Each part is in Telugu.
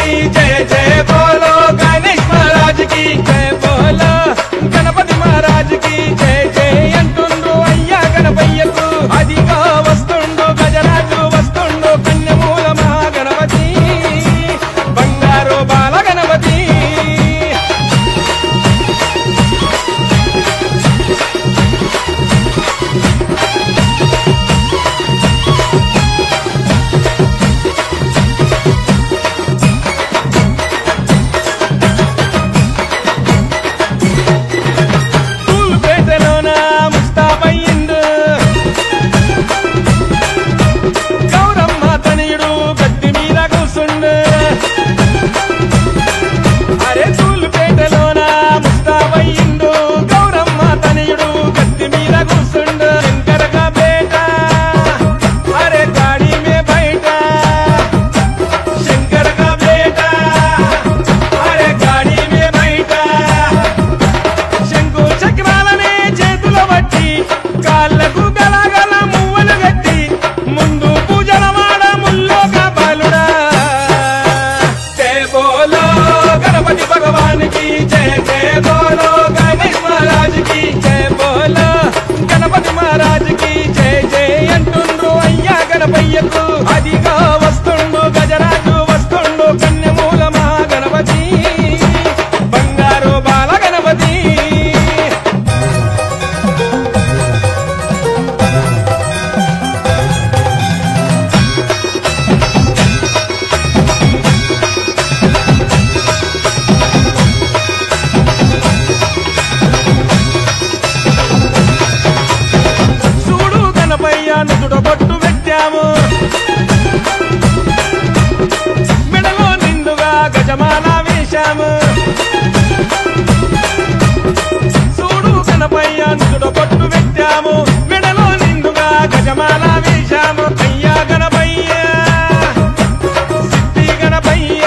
की जय जय बोलो गणेश महाराज की जय बोलो गणपति महाराज की जय जय अंटुंडु अय्या गणपయ్యకు అదిగా వస్తుండు గజరాజు వస్తుండు కన్యమూల మహాగణపతి బంగారు బాల గణపతి అదిగా వస్తుండు గజరాజు వస్తుండు కన్యమూల మహాగణపతి బంగారు బాల గణపతి చూడు గణపయ్య నుదుటబొట్టు పెట్టాము మెడలో నిండుగా గజమాల వేశాము చూడు గణపయ్య నుదుటబొట్టు పెట్టాము మెడలో నిండుగా గజమాల వేశాము అయ్యా గణపయ్య సిద్ధి గణపయ్య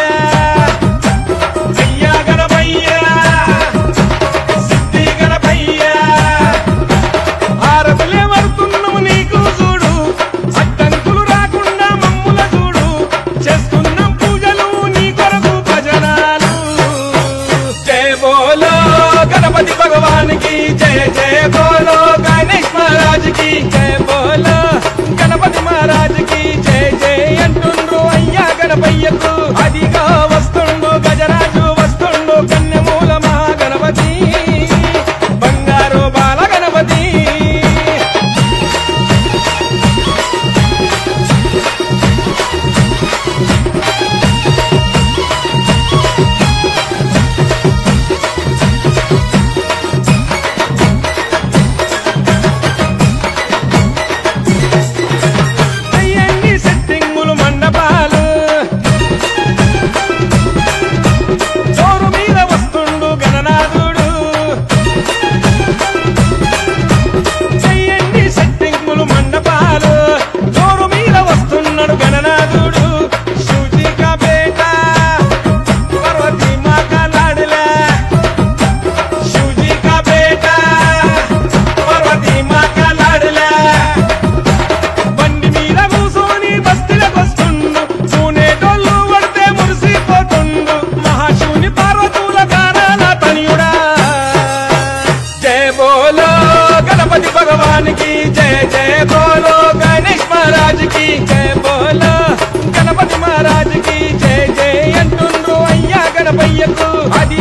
అయ్యా గణపయ్య సిద్ధి గణపయ్య ఆరతులే వరుతున్నాము నీకు చూడు అడ్డంకులు రాకుండా మమ్ముల చూడు చేస్తున్నాం పూజలు నీ కొరకు భజనాలు జయ బోలో గణపతి భగవాన్ की जय जय बोलो गणेश महाराज की जय बोलो गणपति महाराज की जय जय अंटुंडु अय्या गणपయ్యకు అదిగా వస్తుండు గజరాజు వస్తుండు కన్యమూల మహాగణపతి బంగారు బాల గణపతి की जय जय बोलो गणेश महाराज की जय बोलो गणपति महाराज की जय जय अंटुंडु अय्या गणपయ్యకు అది